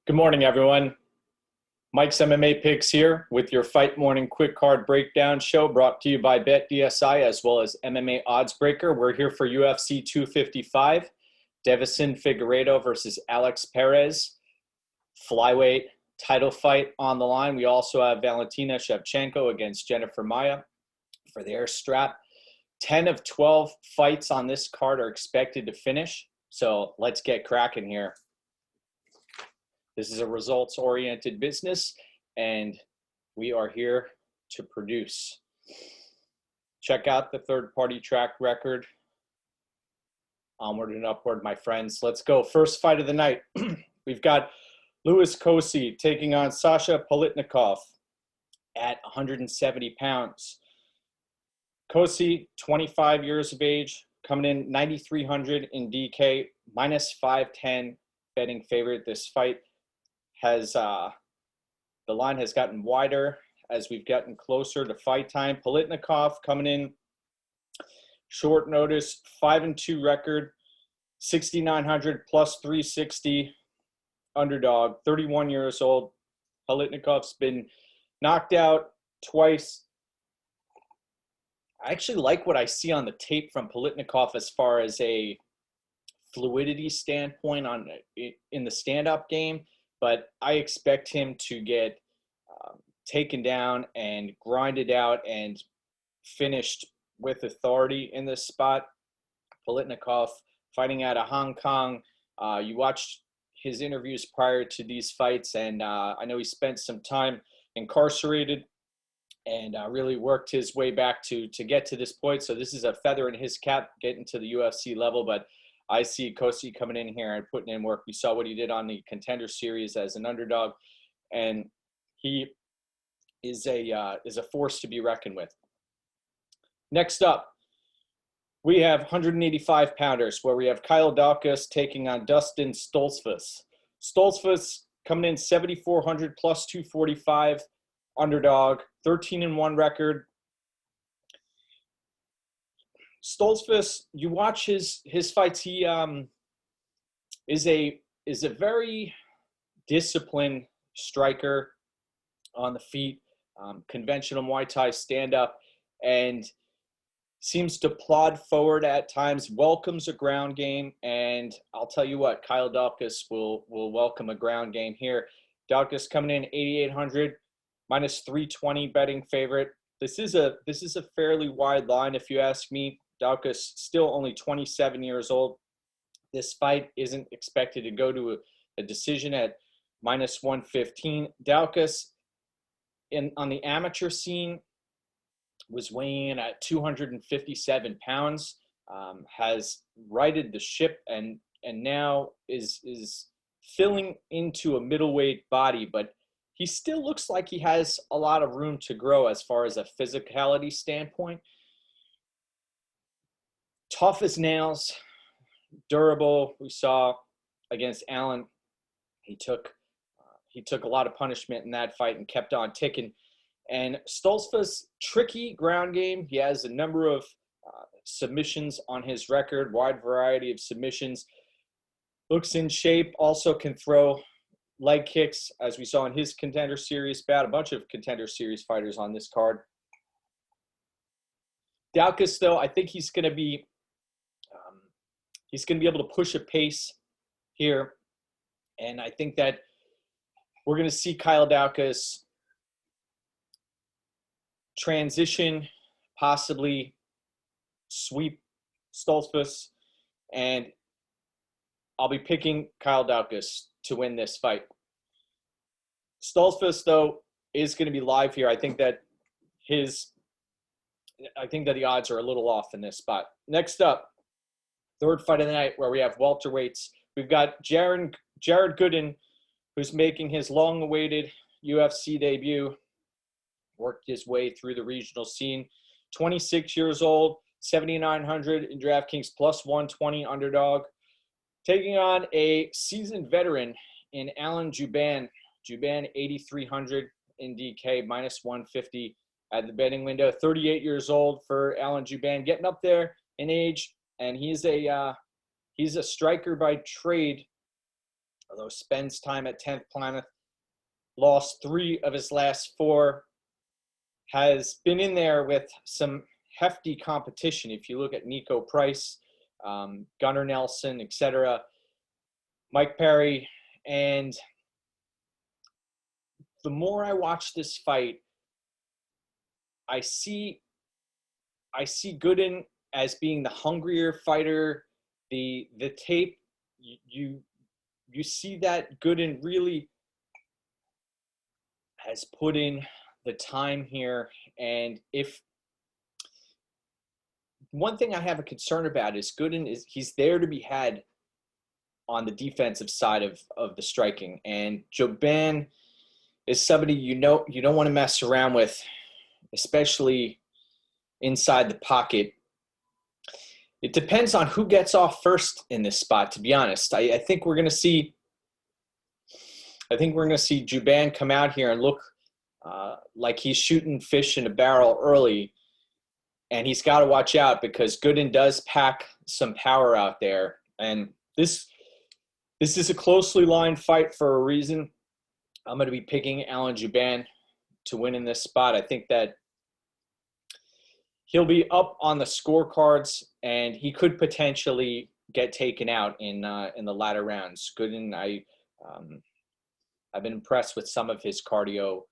Good morning, everyone. Mike's MMA Picks here with your Fight Morning Quick Card Breakdown show brought to you by BetDSI as well as MMA Odds Breaker. We're here for UFC 255, Davison Figueiredo versus Alex Perez, flyweight title fight on the line. We also have Valentina Shevchenko against Jennifer Maia for their strap. 10 of 12 fights on this card are expected to finish, so let's get cracking here. This is a results-oriented business, and we are here to produce. Check out the third-party track record. Onward and upward, my friends. Let's go. First fight of the night. We've got Louis Cosce taking on Cosce-Palatnikov at 170 pounds. Cosce, 25 years of age, coming in 9,300 in DK, minus 510 betting favorite. This fight has the line has gotten wider as we've gotten closer to fight time. Palatnikov coming in short notice, 5-2 record, 6,900 plus 360 underdog, 31 years old. Palatnikov's been knocked out twice. I actually like what I see on the tape from Palatnikov as far as a fluidity standpoint in the stand-up game. But I expect him to get taken down and grinded out and finished with authority in this spot. Palatnikov fighting out of Hong Kong. You watched his interviews prior to these fights, and I know he spent some time incarcerated and really worked his way back to get to this point. So this is a feather in his cap getting to the UFC level, but I see Cosce coming in here and putting in work. We saw what he did on the Contender Series as an underdog, and he is a force to be reckoned with. Next up, we have 185 pounders where we have Kyle Daukaus taking on Dustin Stoltzfus. Stoltzfus coming in 7,400 plus 245 underdog, 13-1 record. Stoltzfus, you watch his fights. He is a very disciplined striker on the feet, conventional Muay Thai stand-up, and seems to plod forward at times, welcomes a ground game, and I'll tell you what, Kyle Daukaus will welcome a ground game here. Daukaus coming in 8,800, minus 320 betting favorite. This is a fairly wide line if you ask me. Daukaus still only 27 years old. This fight isn't expected to go to a decision at minus 115. Daukaus on the amateur scene was weighing in at 257 pounds, has righted the ship and now is filling into a middleweight body, but he still looks like he has a lot of room to grow as far as a physicality standpoint. Tough as nails, durable. We saw against Allen, he took a lot of punishment in that fight and kept on ticking. And Stoltzfus, tricky ground game. He has a number of submissions on his record, wide variety of submissions. Looks in shape, also can throw leg kicks, as we saw in his Contender Series bout. A bunch of Contender Series fighters on this card. Daukaus, though, I think he's going to be able to push a pace here, and I think that we're going to see Kyle Daukaus transition, possibly sweep Stoltzfus, and I'll be picking Kyle Daukaus to win this fight. Stoltzfus, though, is going to be live here. I think that the odds are a little off in this spot. Next up, third fight of the night where we have welterweights. We've got Jouban-Gooden, who's making his long-awaited UFC debut. Worked his way through the regional scene. 26 years old, 7,900 in DraftKings plus 120 underdog. Taking on a seasoned veteran in Alan Jouban. Jouban 8,300 in DK, minus 150 at the betting window. 38 years old for Alan Jouban, getting up there in age, and he's a striker by trade although spends time at 10th Planet, lost 3 of his last 4, has been in there with some hefty competition. If you look at Nico Price, Gunnar Nelson, etc., Mike Perry, and the more I watch this fight, I see Gooden as being the hungrier fighter. The tape, you see that Gooden really has put in the time here. And if one thing I have a concern about is Gooden is he's there to be had on the defensive side of the striking, and Jouban is somebody you don't want to mess around with, especially inside the pocket. It depends on who gets off first in this spot, to be honest. I think we're going to see Jouban come out here and look like he's shooting fish in a barrel early, and he's got to watch out because Gooden does pack some power out there. And this is a closely lined fight for a reason. I'm going to be picking Alan Jouban to win in this spot. I think that he'll be up on the scorecards, and he could potentially get taken out in the latter rounds. Gooden, I've been impressed with some of his cardio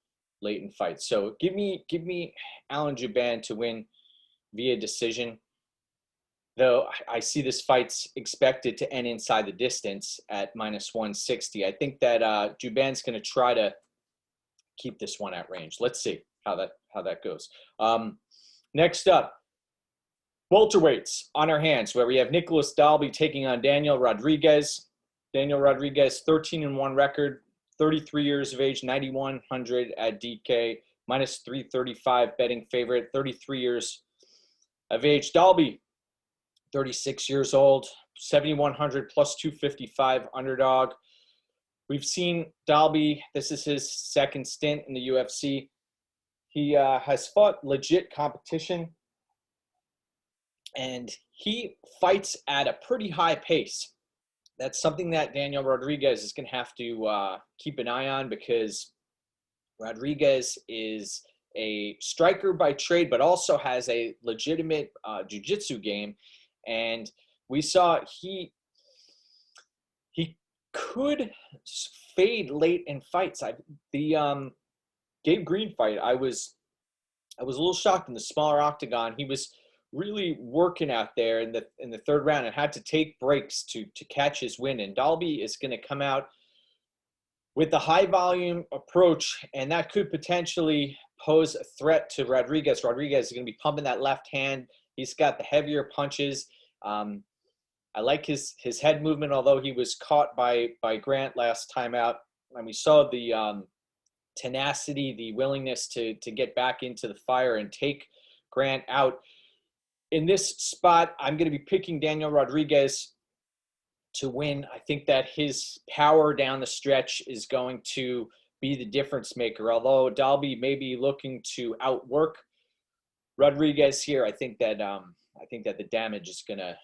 late in fights. So give me Alan Jouban to win via decision. Though I see this fight's expected to end inside the distance at -160. I think that Jouban's going to try to keep this one at range. Let's see how that goes. Next up, welterweights on our hands, where we have Nicholas Dalby taking on Daniel Rodriguez. Daniel Rodriguez, 13-1 record, 33 years of age, 9,100 at DK, -335 betting favorite, 33 years of age. Dalby, 36 years old, 7,100 plus 255 underdog. We've seen Dalby, this is his second stint in the UFC. He has fought legit competition, and he fights at a pretty high pace. That's something that Daniel Rodriguez is going to have to keep an eye on, because Rodriguez is a striker by trade, but also has a legitimate jiu-jitsu game. And we saw he could fade late in fights. The Gabe Green fight, I was a little shocked in the smaller octagon. He was really working out there in the third round and had to take breaks to catch his win. And Dalby is going to come out with a high volume approach, and that could potentially pose a threat to Rodriguez. Rodriguez is going to be pumping that left hand. He's got the heavier punches. I like his head movement, although he was caught by Grant last time out. And we saw the tenacity, the willingness to get back into the fire and take Grant out. In this spot, I'm going to be picking Daniel Rodriguez to win. I think that his power down the stretch is going to be the difference maker. Although Dalby may be looking to outwork Rodriguez here, I think that the damage is going to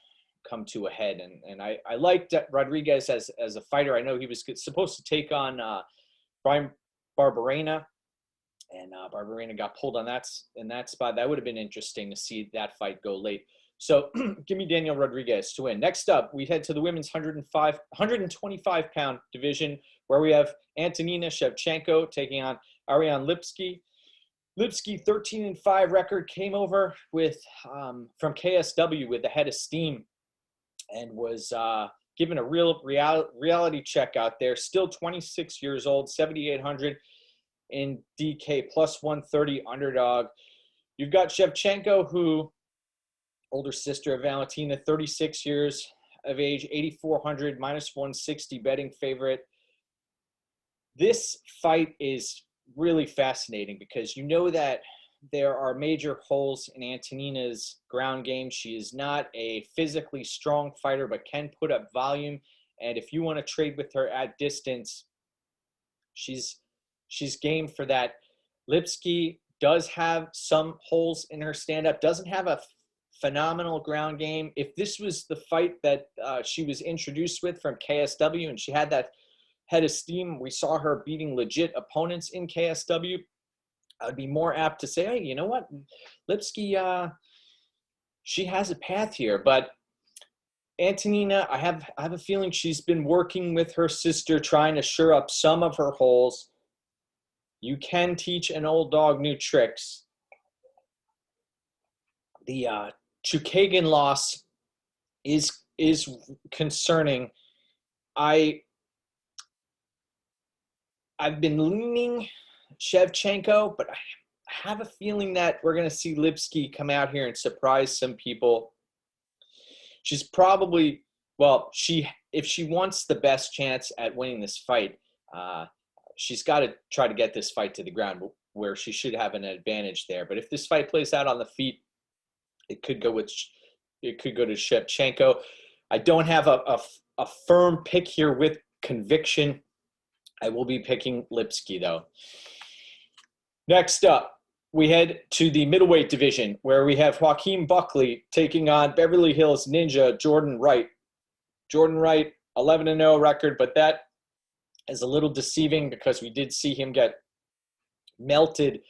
come to a head. And I liked Rodriguez as a fighter. I know he was supposed to take on Brian Barberena, and Barberena got pulled in that spot. That would have been interesting to see that fight go late. So give me Daniel Rodriguez to win. Next up, we head to the women's 125-pound division, where we have Antonina Shevchenko taking on Ariane Lipski. Lipski, 13-5 record, came over with from KSW with a head of steam and was given a real reality check out there. Still 26 years old, 7,800 in DK, plus 130 underdog. You've got Shevchenko, who, older sister of Valentina, 36 years of age, 8,400, minus 160 betting favorite. This fight is really fascinating because you know that there are major holes in Antonina's ground game. She is not a physically strong fighter, but can put up volume. And if you want to trade with her at distance, she's game for that. Lipski does have some holes in her stand-up, doesn't have a phenomenal ground game. If this was the fight that she was introduced with from KSW and she had that head of steam. We saw her beating legit opponents in KSW. I'd be more apt to say, hey, you know what? Lipski, she has a path here. But Antonina, I have a feeling she's been working with her sister, trying to shore up some of her holes. You can teach an old dog new tricks. The Chookagian loss is concerning. I've been leaning Shevchenko, but I have a feeling that we're going to see Lipski come out here and surprise some people. She's probably, well, if she wants the best chance at winning this fight, she's got to try to get this fight to the ground where she should have an advantage there. But if this fight plays out on the feet, it could go to Shevchenko. I don't have a firm pick here with conviction. I will be picking Lipski, though. Next up, we head to the middleweight division, where we have Joaquin Buckley taking on Beverly Hills Ninja Jordan Wright. Jordan Wright, 11-0 record, but that is a little deceiving because we did see him get melted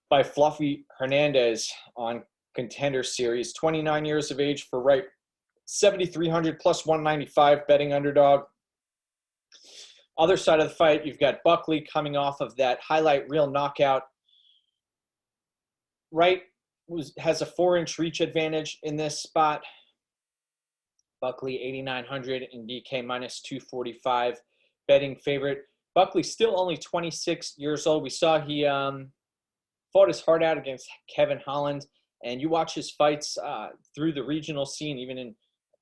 by Fluffy Hernandez on Contender Series. 29 years of age for Wright, 7,300 plus 195 betting underdog. Other side of the fight, you've got Buckley coming off of that highlight reel knockout. Wright has a 4-inch reach advantage in this spot. Buckley 8,900 in DK minus 245 betting favorite. Buckley still only 26 years old. We saw he fought his heart out against Kevin Holland, and you watch his fights through the regional scene, even in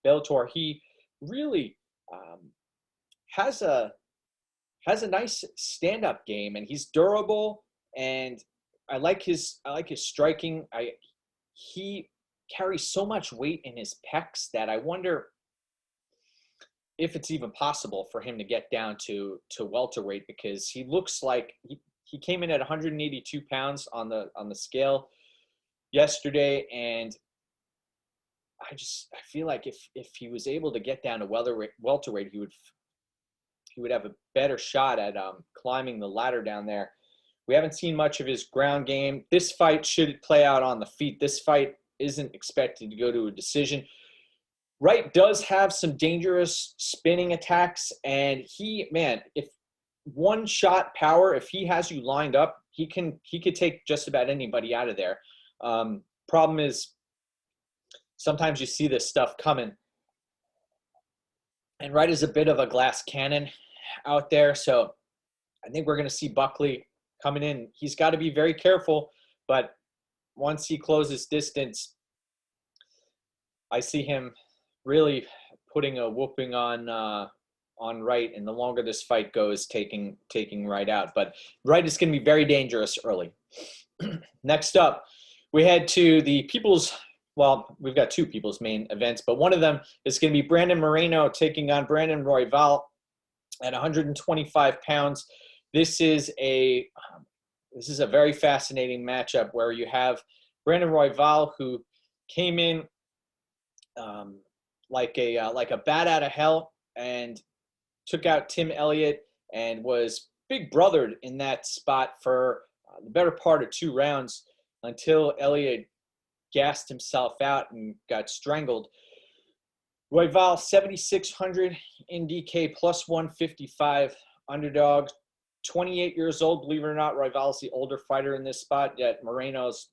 Bellator. He really has a nice stand-up game, and he's durable, and I like his striking. He carries so much weight in his pecs that I wonder if it's even possible for him to get down to welterweight, because he looks like he came in at 182 pounds on the scale yesterday, and I feel like if he was able to get down to welterweight, he would have a better shot at climbing the ladder down there. We haven't seen much of his ground game. This fight should play out on the feet. This fight isn't expected to go to a decision. Wright does have some dangerous spinning attacks, and if one shot power, if he has you lined up, he could take just about anybody out of there. Problem is, sometimes you see this stuff coming, and Wright is a bit of a glass cannon out there, so I think we're going to see Buckley coming in. He's got to be very careful, but once he closes distance, I see him really putting a whooping on Wright, and the longer this fight goes, taking Wright out. But Wright is going to be very dangerous early. Next up, we head to the people's, well, we've got two people's main events, but one of them is going to be Brandon Moreno taking on Moreno-Royval at 125 pounds. This is a very fascinating matchup where you have Moreno-Royval, who came in like a bat out of hell and took out Tim Elliott and was big brothered in that spot for the better part of 2 rounds until Elliott gassed himself out and got strangled. Royval 7,600 in DK plus 155 underdog. 28 years old, believe it or not. Royval's the older fighter in this spot, yet Moreno's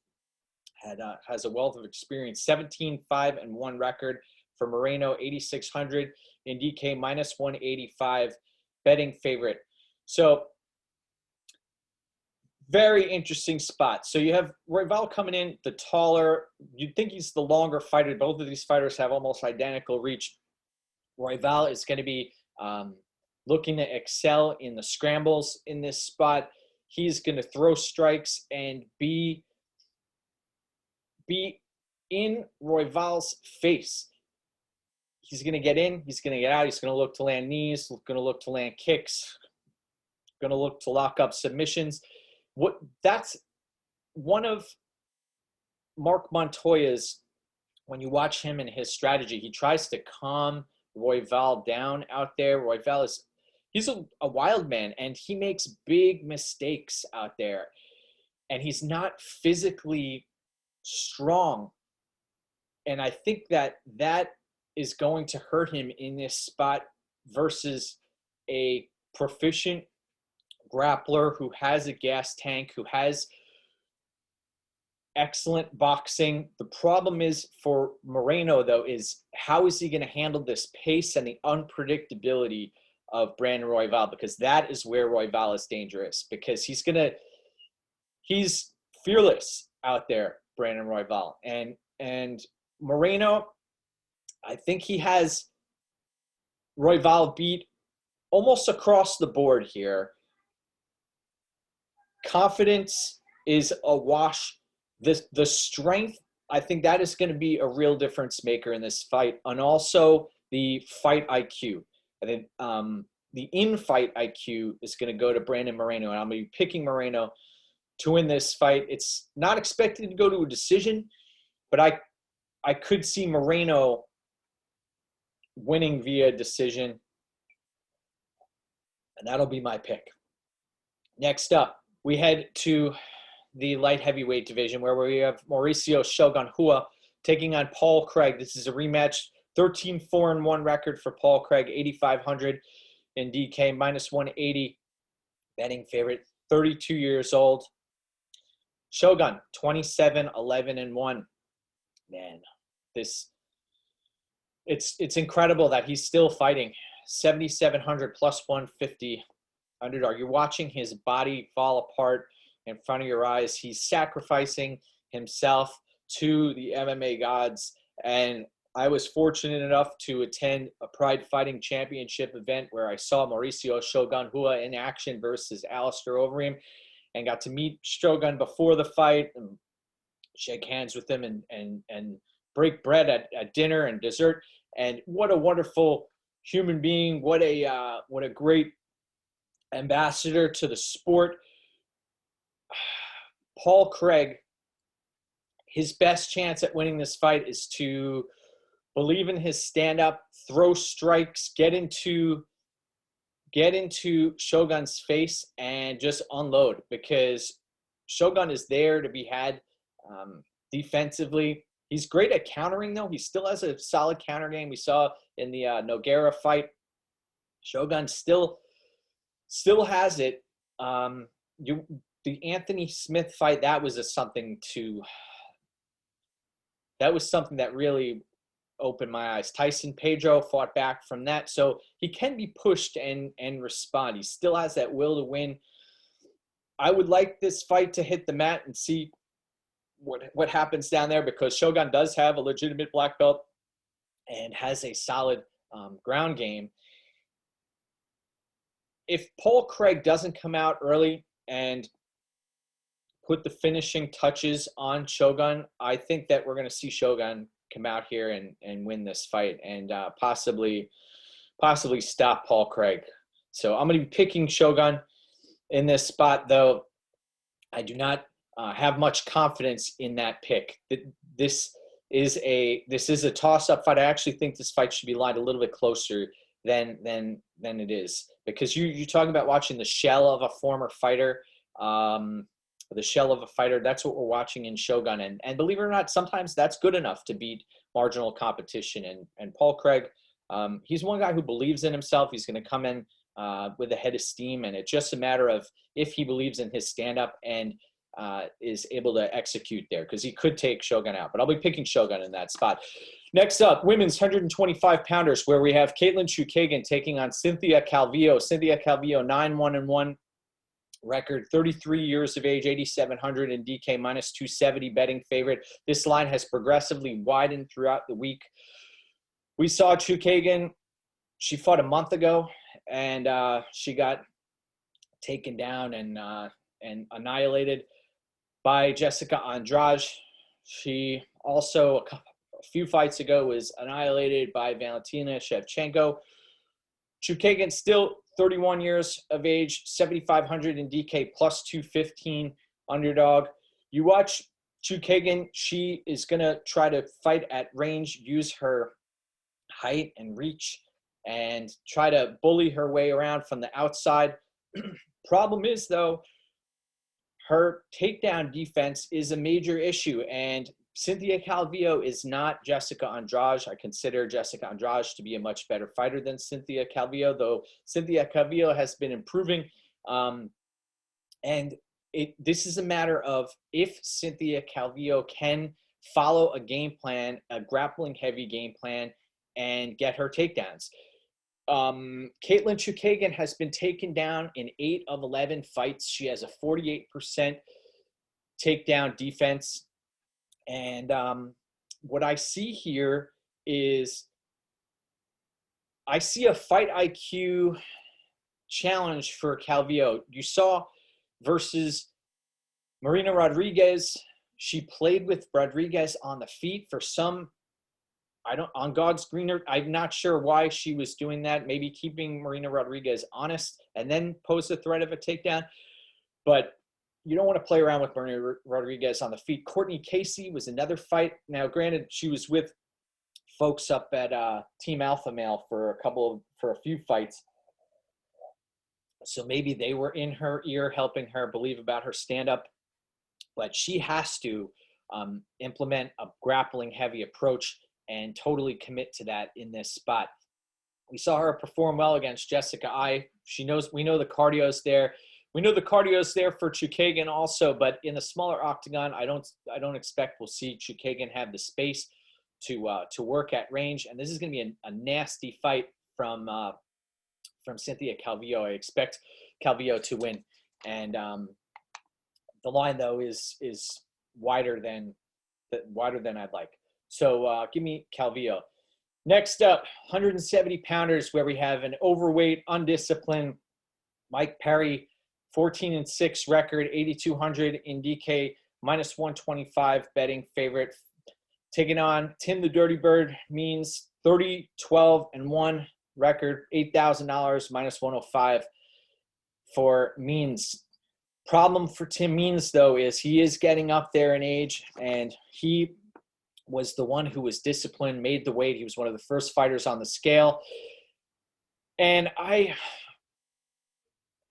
has a wealth of experience. 17-5-1 record for Moreno, 8,600 in DK minus 185 betting favorite. So very interesting spot. So you have Royval coming in, the taller. You'd think he's the longer fighter. Both of these fighters have almost identical reach. Royval is going to be looking to excel in the scrambles in this spot. He's going to throw strikes and be in Royval's face. He's going to get in, he's going to get out, he's going to look to land knees, going to look to land kicks, going to look to lock up submissions. That's one of Mark Montoya's, when you watch him and his strategy, he tries to calm Royval down out there. Royval is he's a wild man, and he makes big mistakes out there. And he's not physically strong. And I think that is going to hurt him in this spot versus a proficient grappler who has a gas tank, who has excellent boxing. The problem is for Moreno, though, is how is he going to handle this pace and the unpredictability of Moreno-Royval, because that is where Royval is dangerous, because he's fearless out there, Moreno-Royval. And Moreno, I think he has Royval beat almost across the board here. Confidence is a wash. The strength, I think that is going to be a real difference maker in this fight. And also the fight IQ. I think the in-fight IQ is going to go to Brandon Moreno. And I'm going to be picking Moreno to win this fight. It's not expected to go to a decision, but I could see Moreno winning via decision. And that'll be my pick. Next up, we head to the light heavyweight division, where we have Mauricio Shogun Rua taking on Paul Craig. This is a rematch, 13-4-1 record for Paul Craig, 8,500 in DK, minus 180 betting favorite, 32 years old. Shogun, 27-11-1. Man, it's incredible that he's still fighting. 7,700 plus 150 underdog. You're watching his body fall apart in front of your eyes. He's sacrificing himself to the MMA gods. And I was fortunate enough to attend a Pride Fighting Championship event where I saw Mauricio Shogun Rua in action versus Alistair Overeem, and got to meet Shogun before the fight and shake hands with him and break bread at dinner and dessert. And what a wonderful human being. What a great ambassador to the sport. Paul Craig, his best chance at winning this fight is to believe in his stand-up, throw strikes, get into Shogun's face and just unload, because Shogun is there to be had defensively. He's great at countering, though. He still has a solid counter game. We saw in the Nogueira fight. Shogun still has it. The Anthony Smith fight, that was something that really opened my eyes. Tyson Pedro fought back from that, so he can be pushed and respond. He still has that will to win. I would like this fight to hit the mat and see what happens down there, because Shogun does have a legitimate black belt and has a solid ground game. If Paul Craig doesn't come out early and put the finishing touches on Shogun, I think that we're going to see Shogun come out here and win this fight and possibly stop Paul Craig. So I'm going to be picking Shogun in this spot, though I do not have much confidence in that pick. This is a toss-up fight. I actually think this fight should be lined a little bit closer than it is, because you talking about watching the shell of a former fighter. The shell of a fighter, that's what we're watching in Shogun. And believe it or not, sometimes that's good enough to beat marginal competition. And Paul Craig, he's one guy who believes in himself. He's going to come in with a head of steam, and it's just a matter of if he believes in his stand-up and is able to execute there, because he could take Shogun out. But I'll be picking Shogun in that spot. Next up, women's 125-pounders, where we have Caitlin Chookagian taking on Cynthia Calvillo. Cynthia Calvillo, 9-1-1. Record, 33 years of age, 8,700 in DK, minus 270 betting favorite. This line has progressively widened throughout the week. We saw Chookagian, she fought a month ago, and she got taken down and annihilated by Jessica Andrade. She also, a few fights ago, was annihilated by Valentina Shevchenko. Chookagian still 31 years of age, 7,500 in DK, plus 215 underdog. You watch Chookagian, she is going to try to fight at range, use her height and reach and try to bully her way around from the outside. Problem is, though, her takedown defense is a major issue, and Cynthia Calvillo is not Jessica Andrade. I consider Jessica Andrade to be a much better fighter than Cynthia Calvillo, though Cynthia Calvillo has been improving. And this is a matter of if Cynthia Calvillo can follow a game plan, a grappling-heavy game plan, and get her takedowns. Caitlin Chookagian has been taken down in 8 of 11 fights. She has a 48% takedown defense. And what I see here is I see a fight IQ challenge for Calvillo. You saw versus Moreno-Royval, she played with Rodriguez on the feet for some, on God's green earth, I'm not sure why she was doing that, maybe keeping Moreno-Royval honest and then pose the threat of a takedown. But you don't want to play around with Moreno-Royval on the feet. Courtney Casey was another fight. Now, granted, she was with folks up at Team Alpha Male for a few fights. So maybe they were in her ear helping her believe about her stand-up. But she has to implement a grappling-heavy approach and totally commit to that in this spot. We saw her perform well against Jessica-A. We know the cardio's there. We know the cardio's there for Chookagian also, but in the smaller octagon, I don't expect we'll see Chookagian have the space to work at range. And this is going to be a nasty fight from Cynthia Calvillo. I expect Calvillo to win, and the line though is wider than I'd like. So give me Calvillo. Next up, 170 pounders, where we have an overweight, undisciplined Mike Perry, 14-6 record, 8,200 in DK, minus 125 betting favorite. Taking on Tim the Dirty Bird Means, 30-12-1 record, $8,000, minus 105 for Means. Problem for Tim Means, though, is he is getting up there in age, and he was the one who was disciplined, made the weight. He was one of the first fighters on the scale. And I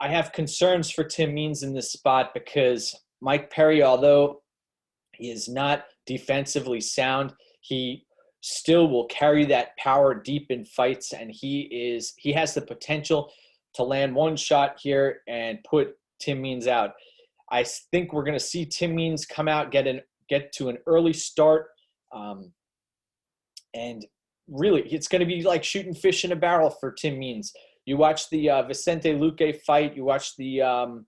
have concerns for Tim Means in this spot because Mike Perry, although he is not defensively sound, he still will carry that power deep in fights, and he has the potential to land one shot here and put Tim Means out. I think we're going to see Tim Means come out, get to an early start, and really it's going to be like shooting fish in a barrel for Tim Means. You watch the Vicente Luque fight, you watch the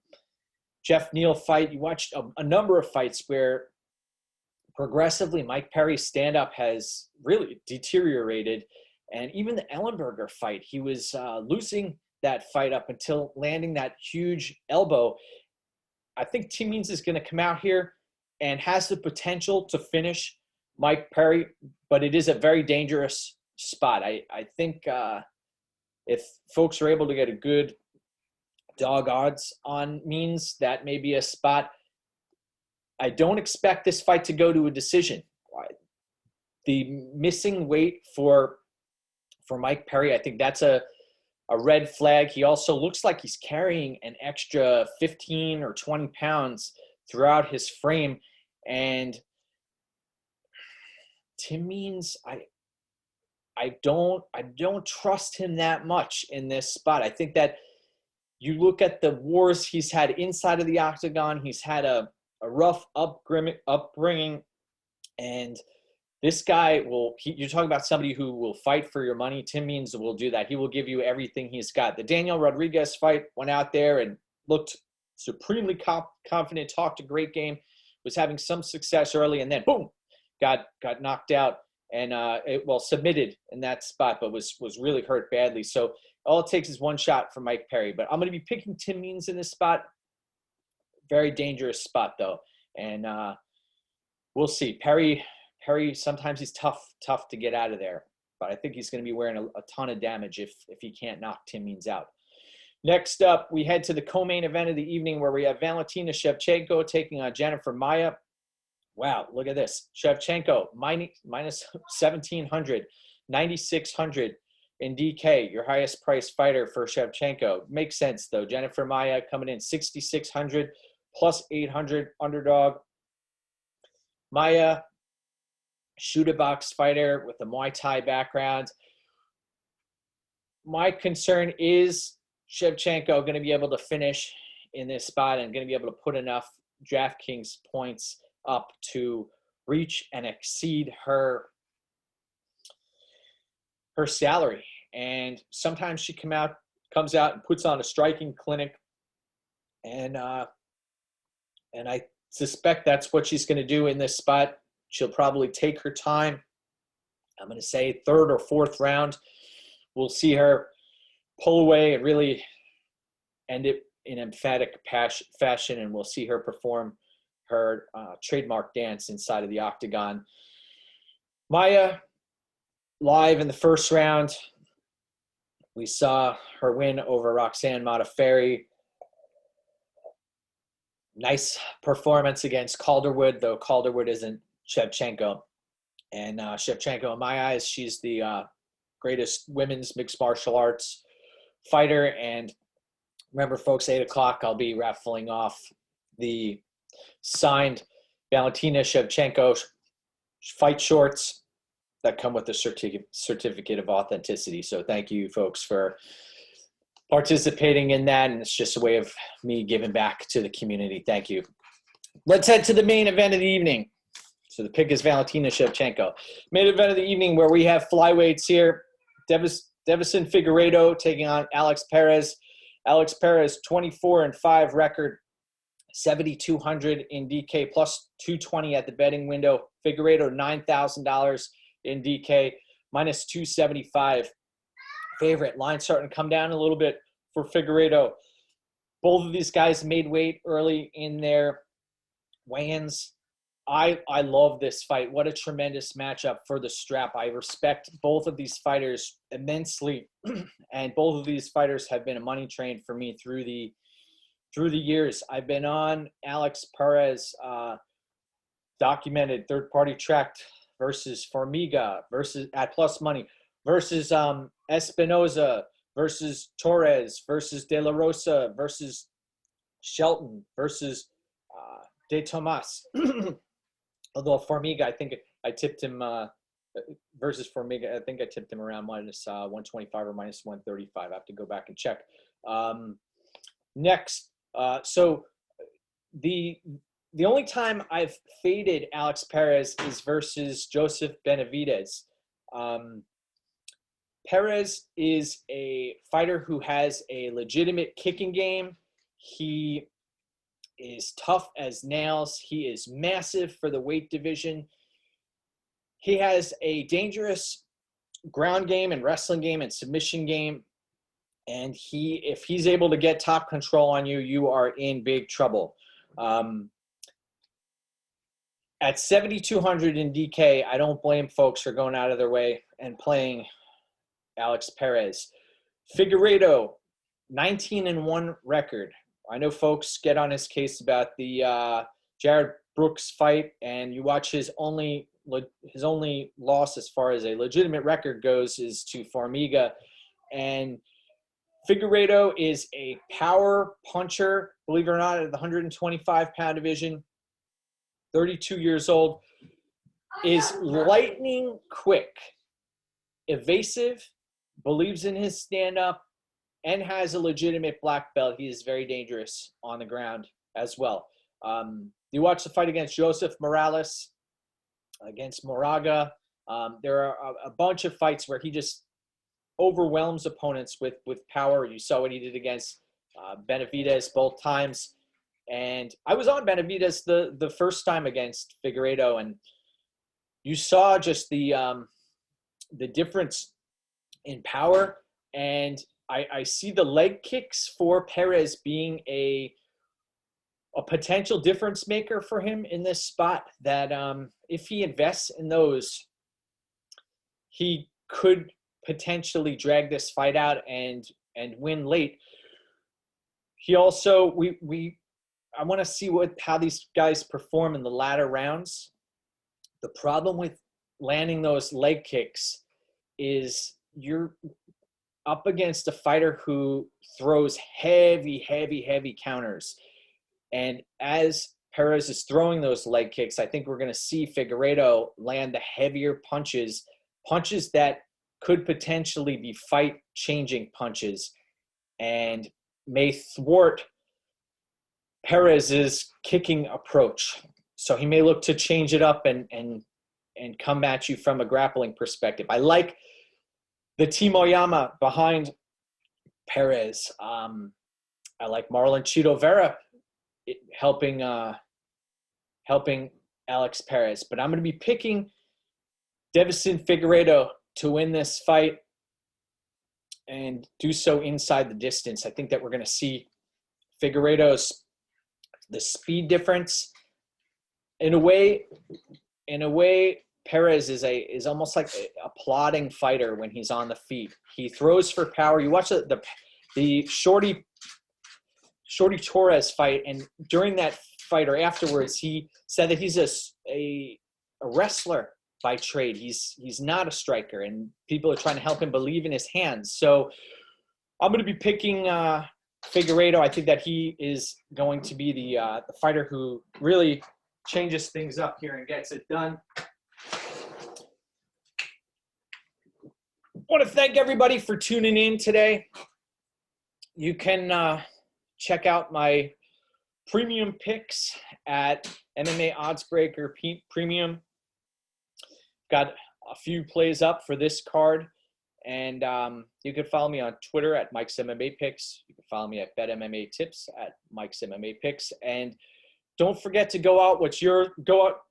Jeff Neal fight, you watched a number of fights where progressively Mike Perry's stand-up has really deteriorated. And even the Ellenberger fight, he was losing that fight up until landing that huge elbow. I think Tim Means is going to come out here and has the potential to finish Mike Perry, but it is a very dangerous spot. I think if folks are able to get a good dog odds on Means, that may be a spot. I don't expect this fight to go to a decision. The missing weight for Mike Perry, I think that's a red flag. He also looks like he's carrying an extra 15 or 20 pounds throughout his frame. And Tim Means, I don't trust him that much in this spot. I think that you look at the wars he's had inside of the octagon, he's had a rough upbringing, and this guy you're talking about somebody who will fight for your money. Tim Means will do that. He will give you everything he's got. The Daniel Rodriguez fight, went out there and looked supremely confident, talked a great game, was having some success early, and then boom, got knocked out and submitted in that spot, but was really hurt badly. So all it takes is one shot for Mike Perry. But I'm going to be picking Tim Means in this spot. Very dangerous spot, though. And we'll see. Perry, sometimes he's tough to get out of there. But I think he's going to be wearing a ton of damage if he can't knock Tim Means out. Next up, we head to the co-main event of the evening where we have Valentina Shevchenko taking on Jennifer Maia. Wow, look at this. Shevchenko, minus 1,700, 9,600 in DK, your highest priced fighter for Shevchenko. Makes sense, though. Jennifer Maia coming in 6,600 plus 800 underdog. Maia, shoot box fighter with a Muay Thai background. My concern is Shevchenko going to be able to finish in this spot and going to be able to put enough DraftKings points up to reach and exceed her salary. And sometimes she comes out and puts on a striking clinic, and I suspect that's what she's going to do in this spot. She'll probably take her time. I'm going to say third or fourth round. We'll see her pull away and really end it in emphatic fashion, and we'll see her perform her trademark dance inside of the octagon. Maia, live in the first round. We saw her win over Roxanne Modafferi. Nice performance against Calderwood, though Calderwood isn't Shevchenko. And Shevchenko, in my eyes, she's the greatest women's mixed martial arts fighter. And remember, folks, 8 o'clock, I'll be raffling off the signed Valentina Shevchenko fight shorts that come with a certificate of authenticity. So thank you, folks, for participating in that. And it's just a way of me giving back to the community. Thank you. Let's head to the main event of the evening. So the pick is Valentina Shevchenko. Main event of the evening, where we have flyweights here. Devison Figueiredo taking on Alex Perez. Alex Perez, 24-5 record, 7,200 in DK, plus 220 at the betting window. Figueiredo, $9,000 in DK, minus 275 favorite. Line starting to come down a little bit for Figueiredo. Both of these guys made weight early in their weigh-ins. I love this fight. What a tremendous matchup for the strap. I respect both of these fighters immensely, and both of these fighters have been a money train for me through the years. I've been on Alex Perez documented third-party tracked versus Formiga versus at plus money versus Espinoza versus Torres versus De La Rosa versus Shelton versus De Tomas. Although Formiga, I think I tipped him versus Formiga. I think I tipped him around minus 125 or minus 135. I have to go back and check. Next, so the only time I've faded Alex Perez is versus Joseph Benavidez. Perez is a fighter who has a legitimate kicking game. He is tough as nails. He is massive for the weight division. He has a dangerous ground game and wrestling game and submission game. And if he's able to get top control on you, you are in big trouble. At 7,200 in DK, I don't blame folks for going out of their way and playing Alex Perez. Figueiredo, 19-1 record. I know folks get on his case about the Jared Brooks fight, and you watch his only loss as far as a legitimate record goes is to Formiga. And Figueiredo is a power puncher, believe it or not, at the 125-pound division, 32 years old, is lightning quick, evasive, believes in his stand-up, and has a legitimate black belt. He is very dangerous on the ground as well. You watch the fight against Joseph Morales, against Moraga. There are a bunch of fights where he just overwhelms opponents with power. You saw what he did against Benavidez both times. And I was on Benavidez the first time against Figueiredo, and you saw just the difference in power. And I see the leg kicks for Perez being a potential difference maker for him in this spot, that if he invests in those, he could potentially drag this fight out and win late. He also, I want to see how these guys perform in the latter rounds. The problem with landing those leg kicks is you're up against a fighter who throws heavy, heavy, heavy counters. And as Perez is throwing those leg kicks, I think we're going to see Figueiredo land the heavier punches, punches that could potentially be fight-changing punches, and may thwart Perez's kicking approach. So he may look to change it up and come at you from a grappling perspective. I like the Team Oyama behind Perez. I like Marlon Chito Vera helping Alex Perez. But I'm going to be picking Deiveson Figueiredo to win this fight and do so inside the distance. I think that we're going to see Figueiredo's the speed difference. In a way, Perez is almost like a plodding fighter when he's on the feet. He throws for power. You watch the Shorty Torres fight, and during that fight or afterwards, he said that he's a wrestler by trade. He's not a striker, and people are trying to help him believe in his hands. So I'm going to be picking Figueiredo. I think that he is going to be the fighter who really changes things up here and gets it done. I want to thank everybody for tuning in today. You can check out my premium picks at MMA Oddsbreaker Premium. Got a few plays up for this card, and you can follow me on Twitter at MikesMMAPicks. You can follow me at BetMMATips at MikesMMAPicks, and don't forget to go out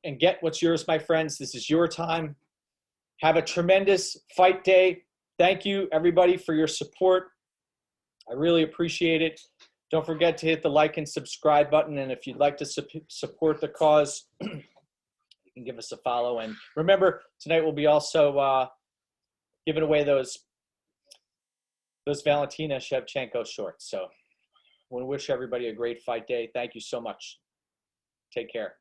and get what's yours, my friends. This is your time. Have a tremendous fight day. Thank you, everybody, for your support. I really appreciate it. Don't forget to hit the like and subscribe button. And if you'd like to support the cause, you can give us a follow. And remember, tonight we'll be also giving away those Valentina Shevchenko shorts. So I want to wish everybody a great fight day. Thank you so much. Take care.